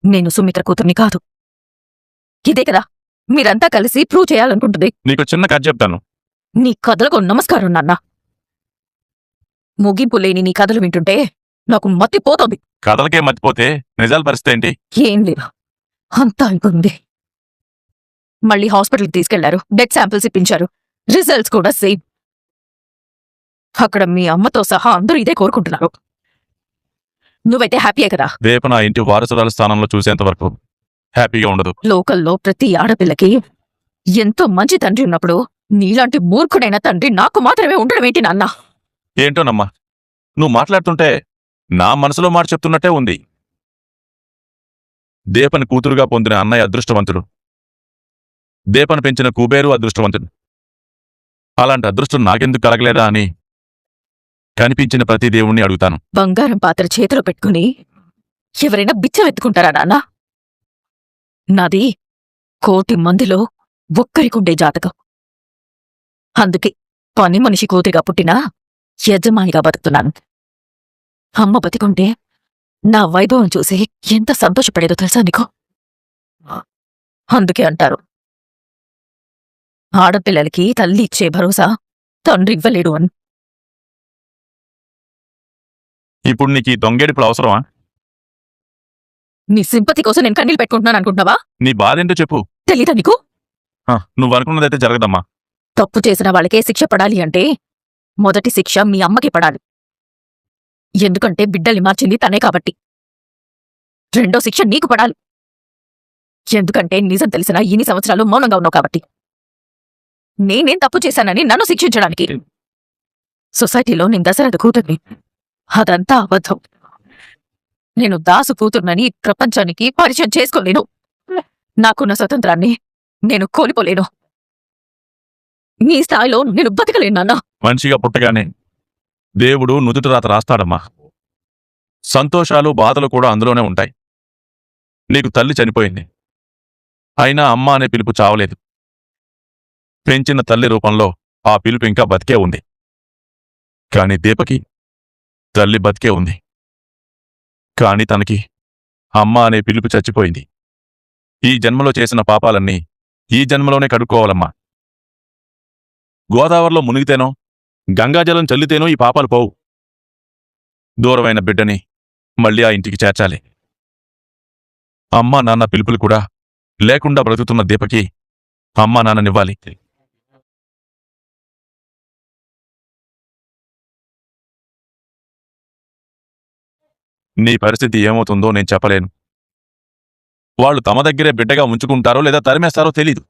నేను సుమిత్ర కూతుర్ని కాదు. ఇదే కదా మీరంతా కలిసి ప్రూవ్ చేయాలనుకుంటుంది. నీకు చిన్న కథ చెప్తాను. నీ కథలకు నమస్కారం నాన్న. ముగింపు లేని నీ కథలు వింటుంటే నాకు మతిపోతుంది. కథలకే మర్చిపోతే నిజాల పరిస్థితి ఏంటి? ఏం లేదు, అంతా అయిపోయింది. మళ్ళీ హాస్పిటల్కి తీసుకెళ్లారు, బ్లడ్ శాంపిల్స్ ఇప్పించారు, రిజల్ట్స్ కూడా సేమ్. అక్కడ మీ అమ్మతో సహా అందరూ ఇదే కోరుకుంటున్నారు. నువ్వైతే హ్యాపీయే కదా? రేపు నా ఇంటి వారసురాల స్థానంలో చూసేంత వరకు హ్యాపీగా ఉండదు. లోకల్లో ప్రతి ఆడపిల్లకి ఎంతో మంచి తండ్రి ఉన్నప్పుడు నీలాంటి మూర్ఖుడైన తండ్రి నాకు మాత్రమే ఉండడం ఏంటి నాన్న? ఏంటోనమ్మా, నువ్వు మాట్లాడుతుంటే నా మనసులో మాట చెప్తున్నట్టే ఉంది. దీపని కూతురుగా పొందిన అన్నయ్య అదృష్టవంతుడు, దీపను పెంచిన కుబేరు అదృష్టవంతుడు. అలాంటి అదృష్టం నాకెందుకు కలగలేదా అని కనిపించిన ప్రతి దేవుణ్ణి అడుగుతాను. బంగారం పాత్ర చేతిలో పెట్టుకుని ఎవరైనా బిచ్చమెత్తుకుంటారా నాన్న? నాది 1,000,000 మందిలో ఒక్కరికుండే జాతకం. అందుకే పని మనిషి కూతురిగా పుట్టినా యజమానిగా బతుకుతున్నాను. అమ్మ బతికుంటే నా వైభవం చూసి ఎంత సంతోషపడేదో తెలుసా నీకు? అందుకే అంటారు, ఆడపిల్లలకి తల్లి ఇచ్చే భరోసా తండ్రి ఇవ్వలేడు అని. ఇప్పుడు నీకు ఈ దొంగేడుపులు అవసరమా? నీ సింపతి కోసం నేను కన్నీళ్ళు పెట్టుకుంటున్నాను అనుకుంటున్నావా? నీ బాధ ఏంటో చెప్పు. తెలీదా నీకు? నువ్వు అనుకున్నదైతే జరగదమ్మా. తప్పు చేసిన వాళ్ళకే శిక్ష పడాలి అంటే మొదటి శిక్ష మీ అమ్మకి పడాలి. ఎందుకంటే బిడ్డల్ని మార్చింది తనే కాబట్టి. రెండో శిక్ష నీకు పడాలి. ఎందుకంటే నిజం తెలిసిన ఇన్ని సంవత్సరాలు మౌనంగా ఉన్నావు కాబట్టి. నేనేం తప్పు చేశానని నన్ను శిక్షించడానికి. సొసైటీలో నేను దశరథ కూతుర్ని, అదంతా అబద్ధం. నేను దాసు కూతుర్నని ప్రపంచానికి పరిచయం చేసుకోలేను. నాకున్న స్వతంత్రాన్ని నేను కోల్పోలేను. నీ స్థాయిలో నేను బతకలేను నాన్న. మనిషిగా పుట్టగానే దేవుడు నుదుటి రాత రాస్తాడమ్మా. సంతోషాలు బాధలు కూడా అందులోనే ఉంటాయి. నీకు తల్లి చనిపోయింది, అయినా అమ్మ అనే పిలుపు చావలేదు. పెంచిన తల్లి రూపంలో ఆ పిలుపు ఇంకా బతికే ఉంది. కాని దీపకి తల్లి బతికే ఉంది, కాని తనకి అమ్మ అనే పిలుపు చచ్చిపోయింది. ఈ జన్మలో చేసిన పాపాలన్నీ ఈ జన్మలోనే కడుక్కోవాలమ్మా. గోదావరిలో మునిగితేనో గంగాజలం చల్లితేనో ఈ పాపాలు పోవు. దూరమైన బిడ్డని మళ్ళీ ఆ ఇంటికి చేర్చాలి. అమ్మా నాన్న పిలుపులు కూడా లేకుండా బ్రతుకుతున్న దీపకి అమ్మా నాన్ననివ్వాలి. నీ పరిస్థితి ఏమవుతుందో నేను చెప్పలేను. వాళ్ళు తమ దగ్గరే బిడ్డగా ఉంచుకుంటారో లేదా తరిమేస్తారో తెలీదు.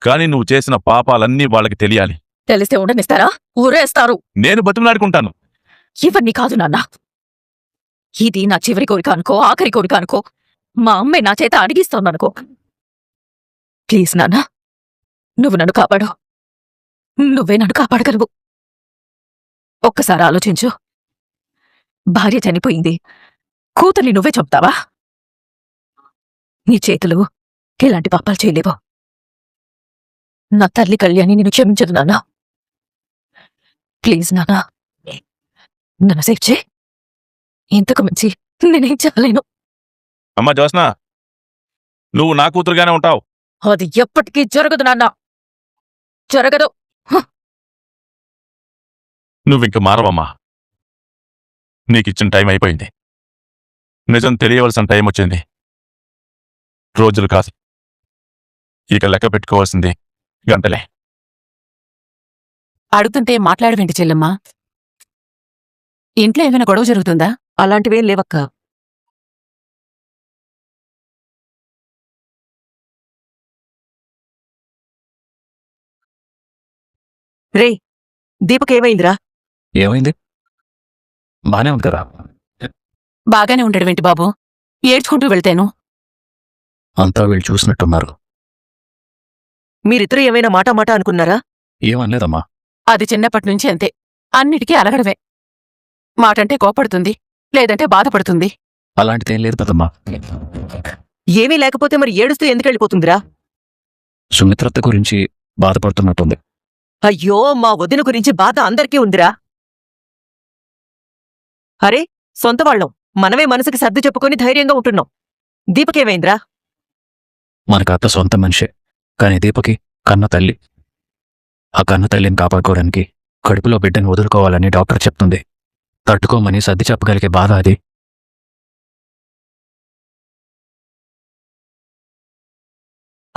కాని నువ్వు చేసిన పాపాలన్నీ వాళ్ళకి తెలియాలి. తెలిస్తే ఉండనిస్తారా? ఊరేస్తారు. నేను బతిమలాడుకుంటాను. ఇవన్నీ కాదు నాన్న. ఇది నా చివరి కోరిక అనుకో, ఆఖరి కోరిక అనుకో, మా అమ్మే నా చేత అడిగిస్తోందనుకో. ప్లీజ్ నాన్న, నువ్వు నన్ను కాపాడు. నువ్వే నన్ను కాపాడగలవు. ఒక్కసారి ఆలోచించు. భార్య చనిపోయింది, కూతుర్ని నువ్వే చెప్తావా? నీ చేతులు ఎలాంటి పాపాలు చేయలేవు. నా తల్లి కళ్యాణి నిన్ను క్షమించదు నాన్న. ప్లీజ్ నాన్న, నన్ను సేవ్ చేయి. ఇంతకు మించి నేనేం చెప్పలేను. అమ్మా జ్యోత్స్న, నువ్వు నా కూతురుగానే ఉంటావు. అది ఎప్పటికీ జరగదు నాన్న, జరగదు. నువ్వింక మారవమ్మా. నీకిచ్చిన టైం అయిపోయింది. నిజం తెలియవలసిన టైం వచ్చింది. రోజులు కాదు, ఇక లెక్క పెట్టుకోవాల్సింది గంటలే. అడుగుతుంటే మాట్లాడవేంటి చెల్లెమ్మా? ఇంట్లో ఏమైనా గొడవ జరుగుతుందా? అలాంటివేం లేవక్క. రే, దీపకేమైందిరా? ఏమైంది? బానే ఉంది కదా. బాగానే ఉండడమేంటి బాబు? ఏడ్చుకుంటూ వెళ్తేను. అంతా వీళ్ళు చూసినట్టున్నారు. మీరిద్దరూ ఏమైనా మాట అనుకున్నారా? ఏమనలేదమ్మా. అది చిన్నప్పటినుంచి అంతే, అన్నిటికీ అలగడమే. మాటంటే కోపడుతుంది, లేదంటే బాధపడుతుంది. అలాంటిదేం లేదు పెద్దమ్మా. ఏమీ లేకపోతే మరి ఏడుస్తూ ఎందుకెళ్ళిపోతుందిరా? సుమిత్రత్త గురించి బాధపడుతున్నట్టుంది. అయ్యో, మా వదిన గురించి బాధ అందరికీ ఉందిరా. అరే, సొంత వాళ్ళం, మనమే మనసుకి సర్ది చెప్పుకొని ధైర్యంగా ఉంటున్నాం. దీపకేమైందిరా? మనకు అత్త సొంత మనిషే, కానీ దీపకి కన్న తల్లి. ఆ కన్న తల్లిని కాపాడుకోవడానికి కడుపులో బిడ్డని వదులుకోవాలని డాక్టర్ చెప్తుంది. తట్టుకోమని సర్ది చెప్పగలిగే బాధ అది.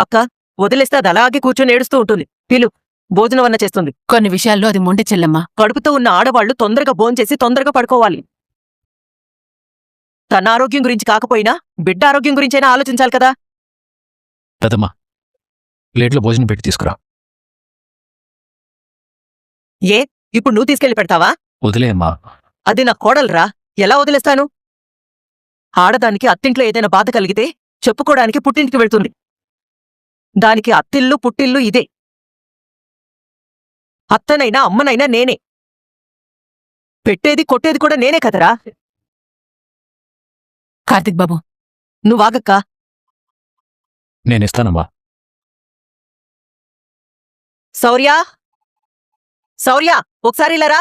అక్క, వదిలేస్తే అది అలాగే కూర్చొని ఏడుస్తూ ఉంటుంది. పిలు, భోజనం అన్న చేస్తుంది. కొన్ని విషయాల్లో అది మొండె చెల్లెమ్మా. కడుపుతో ఉన్న ఆడవాళ్లు తొందరగా భోంచేసి తొందరగా పడుకోవాలి. తన ఆరోగ్యం గురించి కాకపోయినా బిడ్డ ఆరోగ్యం గురించైనా ఆలోచించాలి కదా. పెద్దమ్మా, ప్లేట్లో భోజనం పెట్టి తీసుకురా. ఏ, ఇప్పుడు నువ్వు తీసుకెళ్లి పెడతావా? వదిలేయమ్మా. అది నా కోడలురా, ఎలా వదిలేస్తాను? ఆడదానికి అత్తింట్లో ఏదైనా బాధ కలిగితే చెప్పుకోవడానికి పుట్టింటికి వెళ్తుంది. దానికి అత్తిల్లు పుట్టిల్లు ఇదే. అత్తనైనా అమ్మనైనా నేనే. పెట్టేది కొట్టేది కూడా నేనే కదరా. కార్తిక్ బాబు, నువ్వాగక్కా. నేనిస్తానమ్మా. శౌర్యా, శౌర్యా, ఒకసారి ఇలా రా.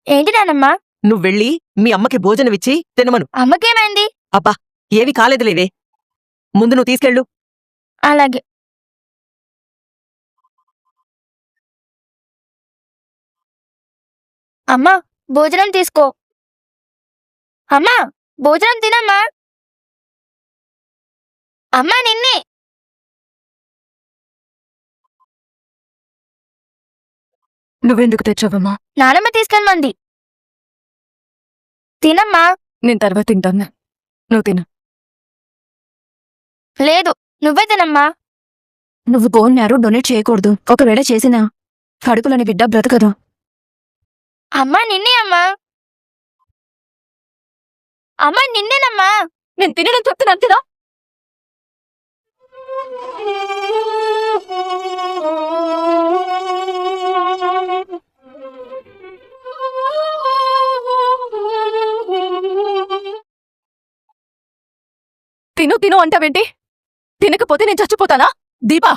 ఏంటి నానమ్మా? నువ్వెళ్ళి మీ అమ్మకి భోజనమిచ్చి తినమను. అమ్మకేమైంది? అబ్బా, ఏవి కాలేదులేవే. ముందు నువ్వు తీసుకెళ్ళు. అలాగే. అమ్మా, భోజనం తీసుకో. అమ్మా, భోజనం తినమ్మా. అమ్మా, నిన్నే. నువ్వెందుకు తెచ్చావమ్మా? నానమ్మ తీసుకెళ్ళమంది. తినమ్మా. నేను తర్వాత తింటాను. నువ్వు తిను. లేదు, నువ్వే తినమ్మా. నువ్వు బోన్ మ్యారో డొనేట్ చేయకూడదు. ఒకవేళ చేసినా కడుపులోని బిడ్డ బ్రతకదు. అమ్మా, నిన్నే అమ్మా. అమ్మా, నిన్నేనమ్మా. నేను తినడం చెప్తున్నాను కదా. తిను తిను అంటావేంటి? తినకపోతే నేను చచ్చిపోతానా? దీపా,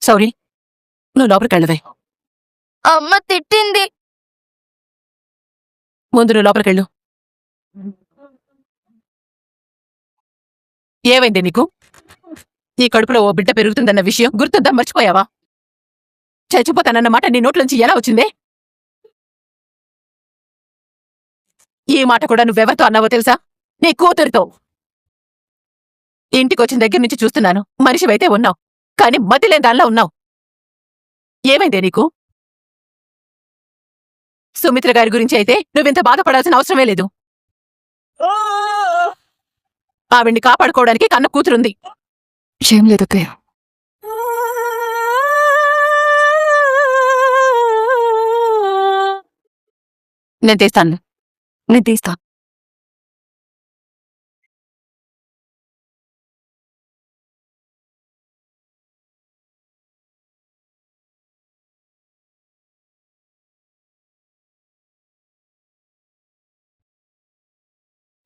సౌరి, నువ్వు లోపలికెళ్ళవే. అమ్మ తిట్టింది. ముందు నువ్వు లోపలికెళ్ళు. ఏమైంది నీకు? ఈ కడుపులో ఓ బిడ్డ పెరుగుతుందన్న విషయం గుర్తుందా? మర్చిపోయావా? చచ్చిపోతానన్న మాట నీ నోట్లోంచి ఎలా వచ్చిందే? ఈ మాట కూడా నువ్వెవరితో అన్నావో తెలుసా? నీ కూతురితో. ఇంటికొచ్చిన దగ్గర నుంచి చూస్తున్నాను, మనిషివైతే ఉన్నావు, కాని మతిలేని దానిలా ఉన్నావు. ఏమైందే నీకు? సుమిత్ర గారి గురించి అయితే నువ్వింత బాధపడాల్సిన అవసరమే లేదు. ఆవిడ్ని కాపాడుకోవడానికి కన్న కూతురుంది. ఏం లేదత్తయ్య. నేను తీస్తాను. నేను తీస్తా.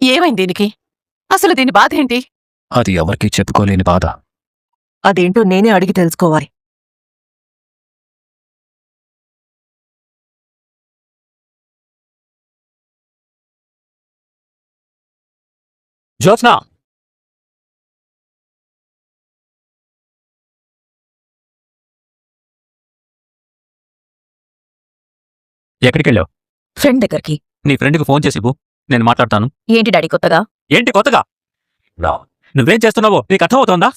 ఏమైంది దీనికి? అసలు దీని బాధ ఏంటి? అది ఎవరికీ చెప్పుకోలేని బాధ. అదేంటో నేనే అడిగి తెలుసుకోవాలి. జ్యోత్స్న, ఎక్కడికెళ్ళావు? ఫ్రెండ్ దగ్గరికి. నీ ఫ్రెండ్కి ఫోన్ చేసి నేను మాట్లాడతాను. ఏంటి డాడీ కొత్తగా? ఏంటి కొత్తగా? నువ్వేం చేస్తున్నావో నీకు అర్థమవుతోందా?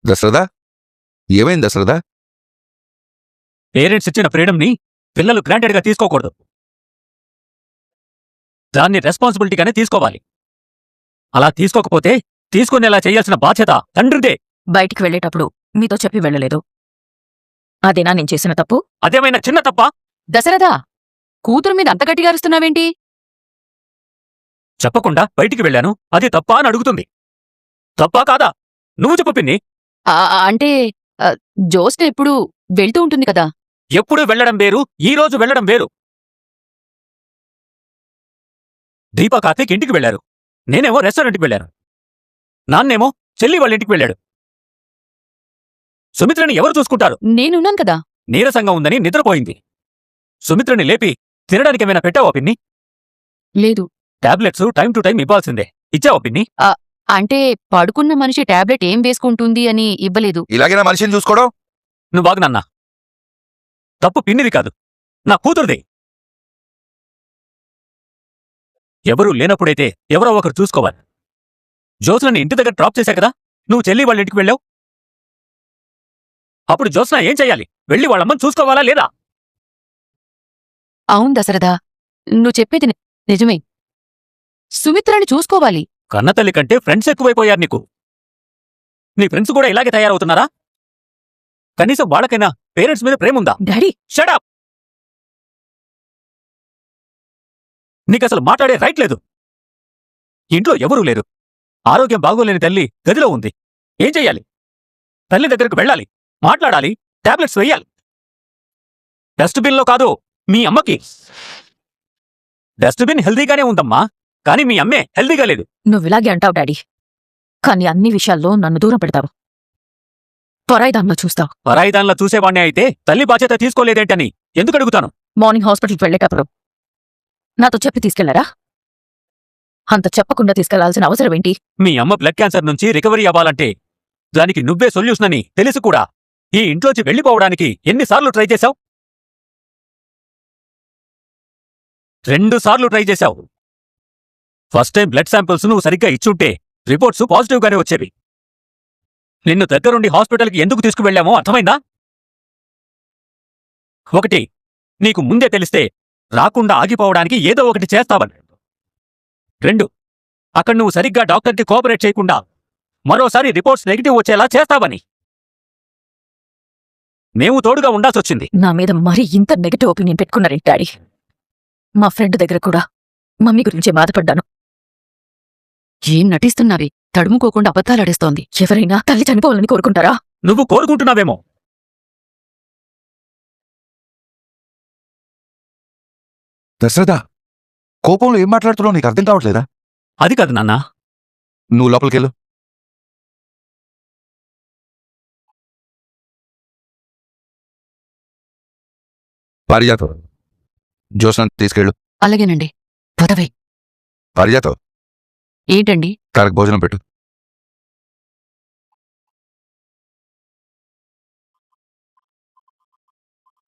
దశరథ, ఏమైంది దశరథ? పేరెంట్స్ ఇచ్చిన ఫ్రీడమ్ని పిల్లలు గ్రాంటెడ్గా తీసుకోకూడదు. దాన్ని రెస్పాన్సిబిలిటీగానే తీసుకోవాలి. అలా తీసుకోకపోతే తీసుకునేలా చేయాల్సిన బాధ్యత తండ్రిదే. బయటికి వెళ్ళేటప్పుడు మీతో చెప్పి వెళ్ళలేదు. అదేనా నేను చేసిన తప్పు? అదేమైనా చిన్న తప్పా? దశరథా, కూతురు మీద అంత గట్టిగా అరుస్తున్నావేంటి? చెప్పకుండా బయటికి వెళ్ళాను, అది తప్పా అని అడుగుతుంది. తప్పా కాదా? నువ్వు చెప్పు పిన్ని. అంటే జోస్న ఎప్పుడు వెళ్తూ ఉంటుంది కదా. ఎప్పుడు వెళ్ళడం వేరు, ఈ రోజు వెళ్ళడం వేరు. దీపా కార్తీక్ ఇంటికి వెళ్లారు, నేనేమో రెస్టారెంట్కి వెళ్ళాను. నాన్నేమో చెల్లి వాళ్ళ ఇంటికి వెళ్ళాడు. సుమిత్రని ఎవరు చూసుకుంటారు? నేనున్నాను కదా. నీరసంగా ఉందని నిద్రపోయింది. సుమిత్రని లేపి తినడానికేమైనా పెట్టావా పిన్ని? లేదు. టాబ్లెట్స్ టైం టు టైం ఇవ్వాల్సిందే. ఇచ్చావా పిన్ని? అంటే పడుకున్న మనిషి టాబ్లెట్ ఏం వేసుకుంటుంది అని ఇవ్వలేదు. ఇలాగైనా మనిషిని చూసుకోవడం? నువ్వు బాగు నాన్న. తప్పు పిన్నిది కాదు, నా కూతురుది. ఎవరూ లేనప్పుడైతే ఎవరో ఒకరు చూసుకోవాలి. జ్యోత్స్నని ఇంటి దగ్గర డ్రాప్ చేశా కదా, నువ్వు చెల్లి వాళ్ళ ఇంటికి వెళ్ళావు. అప్పుడు జ్యోత్స్న ఏం చెయ్యాలి? వెళ్ళి వాళ్ళమ్మని చూసుకోవాలా లేదా? అవును దశరథా, నువ్వు చెప్పేది నిజమే. సుమిత్రని చూసుకోవాలి. కన్నతల్లి కంటే ఫ్రెండ్స్ ఎక్కువైపోయారు నీకు. నీ ఫ్రెండ్స్ కూడా ఇలాగే తయారవుతున్నారా? కనీసం వాళ్ళకైనా పేరెంట్స్ మీద ప్రేముందా? Daddy, shut up! నీకసలు మాట్లాడే రైట్ లేదు. ఇంట్లో ఎవరూ లేరు. ఆరోగ్యం బాగోలేని తల్లి గదిలో ఉంది. ఏం చెయ్యాలి? తల్లి దగ్గరకు వెళ్ళాలి, మాట్లాడాలి, టాబ్లెట్స్ వెయ్యాలి. డస్ట్బిన్లో కాదు, మీ అమ్మకి. డస్ట్బిన్ హెల్దీగానే ఉందమ్మా, కానీ మీ అమ్మే హెల్దీగా లేదు. నువ్విలాగే అంటావు డాడీ, కానీ అన్ని విషయాల్లో నన్ను దూరం పెడతావు. పరాయిదాంలో చూస్తావు. పరాయిదాన్లా చూసేవాణ్ణే అయితే తల్లి బాధ్యత తీసుకోలేదేంటని ఎందుకు అడుగుతాను? మార్నింగ్ హాస్పిటల్కి వెళ్ళేటప్పుడు నాతో చెప్పి తీసుకెళ్లారా? అంత చెప్పకుండా తీసుకెళ్లాల్సిన అవసరం ఏంటి? మీ అమ్మ బ్లడ్ క్యాన్సర్ నుంచి రికవరీ అవ్వాలంటే దానికి నువ్వే సొల్యూషన్ అని తెలిసి కూడా ఈ ఇంట్లోంచి వెళ్ళిపోవడానికి ఎన్నిసార్లు ట్రై చేశావు? 2 సార్లు ట్రై చేశావు. ఫస్ట్ టైం బ్లడ్ శాంపిల్స్ నువ్వు సరిగ్గా ఇచ్చుంటే రిపోర్ట్స్ పాజిటివ్గానే వచ్చేవి. నిన్ను దగ్గరుండి హాస్పిటల్కి ఎందుకు తీసుకువెళ్ళామో అర్థమైందా? 1, నీకు ముందే తెలిస్తే రాకుండా ఆగిపోవడానికి ఏదో ఒకటి చేస్తావని. 2, అక్కడ నువ్వు సరిగ్గా డాక్టర్కి కోఆపరేట్ చేయకుండా మరోసారి రిపోర్ట్స్ నెగిటివ్ వచ్చేలా చేస్తావని. మేము తోడుగా ఉండాల్సొచ్చింది. నా మీద మరీ ఇంత నెగటివ్ ఒపీనియన్ పెట్టుకున్నారేంటి డాడీ? మా ఫ్రెండ్ దగ్గర కూడా మమ్మీ గురించి బాధపడ్డాను. ఏం నటిస్తున్నావి? తడుముకోకుండా అబద్ధాలాడేస్తోంది. ఎవరైనా తల్లి చనిపోవాలని కోరుకుంటారా? నువ్వు కోరుకుంటున్నావేమో. దశరథ, కోపంలో ఏం మాట్లాడుతున్నావు నీకు అర్థం కావట్లేదా? అది కాదు నాన్నా. నువ్వు లోపలికెళ్ళు. పారిజాతం, జ్యోత్స్న తీసుకెళ్ళు. అలాగేనండి. పదవే. పారిజాతం, ఏంటండి? తనకు భోజనం పెట్టు.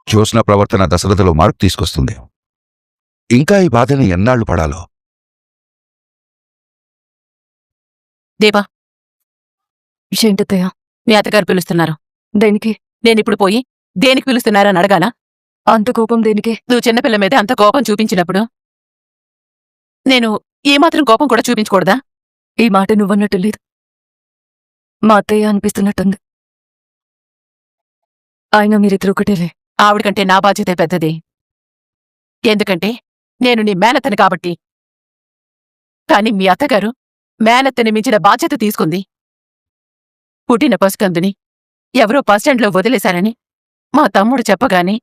జ్యోత్స్న ప్రవర్తన దశరథలో మార్పు తీసుకొస్తుంది. ఇంకా ఈ బాధని ఎన్నాళ్లు పడాలో. దేవా, ఏంటత్తయ్య? మీ అత్తగారు పిలుస్తున్నారు. దేనికి? నేనిప్పుడు పోయి దేనికి పిలుస్తున్నారని అడగాలా? అంత కోపం దేనికి? నువ్వు చిన్నపిల్ల మీద అంత కోపం చూపించినప్పుడు నేను ఏమాత్రం కోపం కూడా చూపించకూడదా? ఈ మాట నువ్వన్నట్టు లేదు, మా అత్తయ్య అనిపిస్తున్నట్టుంది. ఆయన మీరిద్దరు ఒకటేలే. ఆవిడకంటే నా బాధ్యతే పెద్దది. ఎందుకంటే నేను నీ మేనత్తని కాబట్టి. కాని మీ అత్తగారు మేనత్తని మించిన బాధ్యత తీసుకుంది. పుట్టిన పసికందుని ఎవరో బస్టాండ్లో వదిలేశారని మా తమ్ముడు చెప్పగానే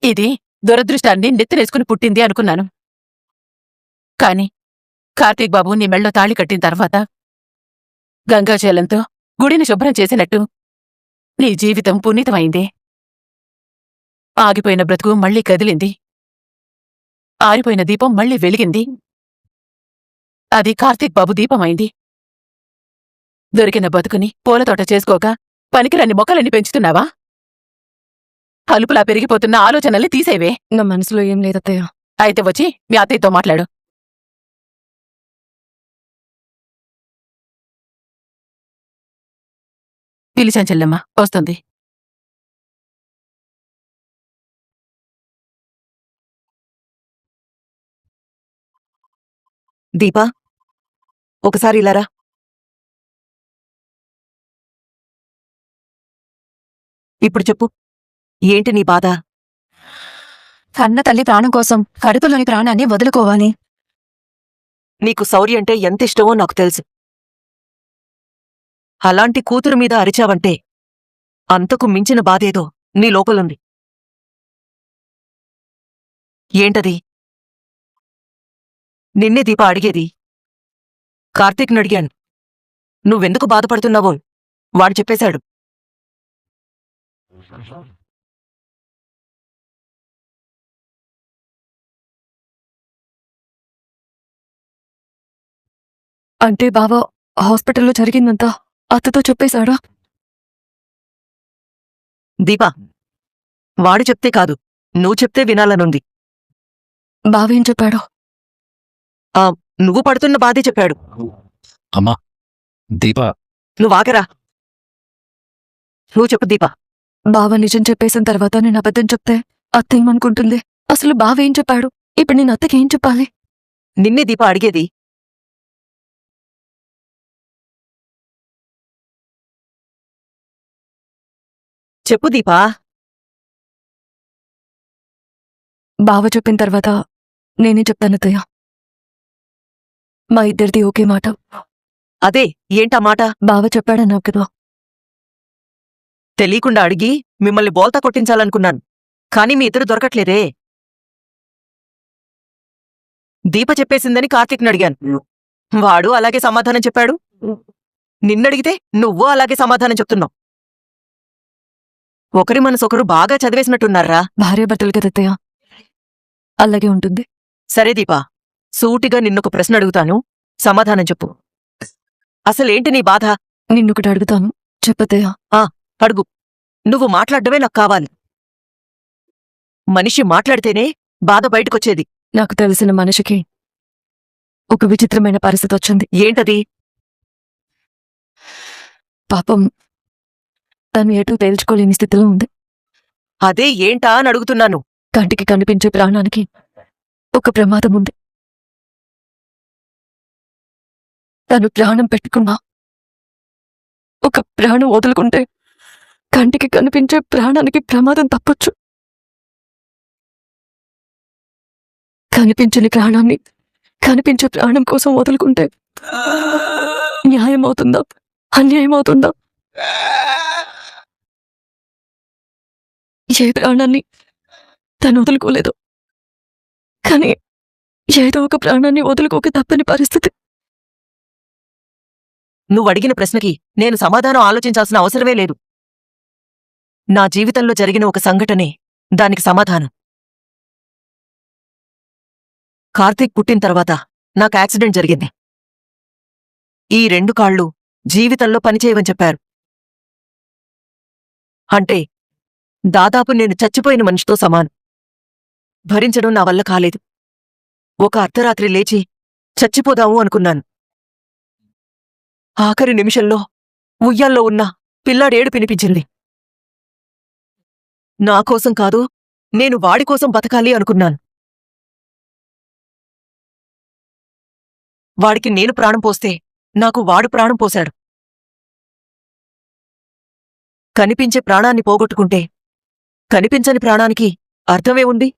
ఇది దురదృష్టాన్ని నెత్తినేసుకుని పుట్టింది అనుకున్నాను. కాని కార్తీక్ బాబు నీ మెళ్ళో తాళి కట్టిన తర్వాత గంగాజలంతో గుడిని శుభ్రం చేసినట్టు నీ జీవితం పునీతమైంది. ఆగిపోయిన బ్రతుకు మళ్లీ కదిలింది. ఆరిపోయిన దీపం మళ్లీ వెలిగింది. అది కార్తీక్ బాబు దీపమైంది. దొరికిన బతుకుని పూలతోట చేసుకోక పనికిరాని మొక్కలని పెంచుతున్నావా? అలుపులా పెరిగిపోతున్న ఆలోచనల్ని తీసేవే. నా మనసులో ఏం లేదత్తయ్య. అయితే వచ్చి మీ అత్తయ్యతో మాట్లాడు. పిలిచాను చెల్లెమ్మ, వస్తుంది. దీపా, ఒకసారి ఇలారా. ఇప్పుడు చెప్పు, ఏంటి నీ బాధ? కన్న తల్లి ప్రాణం కోసం కడుపులోని ప్రాణాన్ని వదులుకోవాలి. నీకు శౌర్య అంటే ఎంత ఇష్టమో నాకు తెలుసు. అలాంటి కూతురు మీద అరిచావంటే అంతకు మించిన బాధేదో నీ లోపలుంది. ఏంటది? నిన్నే దీప అడిగేది. కార్తీక్ని అడిగాను. నువ్వెందుకు బాధపడుతున్నావో వాడు చెప్పేశాడు. అంటే బావ హాస్పిటల్లో జరిగిందంతా అత్తతో చెప్పేశాడా? దీపా, వాడు చెప్తే కాదు, నువ్వు చెప్తే వినాలనుంది. బావేం చెప్పాడు? నువ్వు పడుతున్న బాధే చెప్పాడు. అమ్మా దీప నువ్వాగరా. నువ్వు చెప్పు దీపా. బావ నిజం చెప్పేసిన తర్వాత నేను అబద్ధం చెప్తే అత్త ఏమనుకుంటుంది? అసలు బావేం చెప్పాడు? ఇప్పుడు నేను అత్తకి ఏం చెప్పాలి? నిన్నే దీపా అడిగేది. చెప్పు దీపా. బావ చెప్పిన తర్వాత నేనే చెప్తాను అత్తయ్య. మా ఇద్దరిది ఒకే మాట. అదే ఏంటా మాట? బావ చెప్పాడన్నావు కదా. తెలియకుండా అడిగి మిమ్మల్ని బోల్తా కొట్టించాలనుకున్నాను, కాని మీ ఇద్దరు దొరకట్లేదే. దీప చెప్పేసిందని కార్తీక్ని అడిగాను, వాడు అలాగే సమాధానం చెప్పాడు. నిన్నడిగితే నువ్వు అలాగే సమాధానం చెప్తున్నావు. ఒకరి మనసొకరు బాగా చదివేసినట్టున్నారా? భార్యాభర్తలు కదా అత్తయ్య, అలాగే ఉంటుంది. సరే దీపా, సూటిగా నిన్నొక ప్రశ్న అడుగుతాను, సమాధానం చెప్పు. అసలేంటి నీ బాధ? నిన్నొకటి అడుగుతాను, చెప్పత్తయ్య. అడుగు. నువ్వు మాట్లాడడమే నాకు కావాలి. మనిషి మాట్లాడితేనే బాధ బయటకొచ్చేది. నాకు తెలిసిన మనిషికి ఒక విచిత్రమైన పరిస్థితి వచ్చింది. ఏంటది? పాపం తను ఎటూ తేల్చుకోలేని స్థితిలో ఉంది. అదే ఏంటా అని అడుగుతున్నాను. కంటికి కనిపించే ప్రాణానికి ఒక ప్రమాదం ఉంది. తను ప్రాణం పెట్టుకున్నా, ఒక ప్రాణం వదులుకుంటే కంటికి కనిపించే ప్రాణానికి ప్రమాదం తప్పొచ్చు. కనిపించని ప్రాణాన్ని కనిపించే ప్రాణం కోసం వదులుకుంటే న్యాయం అవుతుందా, అన్యాయం అవుతుందా? ఏ ప్రాణాన్ని తను వదులుకోలేదు, కానీ ఏదో ఒక ప్రాణాన్ని వదులుకోక తప్పని పరిస్థితి. నువ్వడిగిన ప్రశ్నకి నేను సమాధానం ఆలోచించాల్సిన అవసరమే లేదు. నా జీవితంలో జరిగిన ఒక సంఘటనే దానికి సమాధానం. కార్తీక్ పుట్టిన తర్వాత నాకు యాక్సిడెంట్ జరిగింది. ఈ 2 కాళ్ళు జీవితంలో పనిచేయవని చెప్పారు. అంటే దాదాపు నేను చచ్చిపోయిన మనిషితో సమానం. భరించడం నా వల్ల కాలేదు. ఒక అర్ధరాత్రి లేచి చచ్చిపోదాము అనుకున్నాను. ఆఖరి నిమిషంలో ఉయ్యాల్లో ఉన్న పిల్లాడేడు వినిపించింది. నాకోసం కాదు, నేను వాడికోసం బతకాలి అనుకున్నాను. వాడికి నేను ప్రాణం పోస్తే నాకు వాడు ప్రాణం పోశాడు. కనిపించే ప్రాణాన్ని పోగొట్టుకుంటే కనిపించని ప్రాణానికి అర్థమే ఉంది.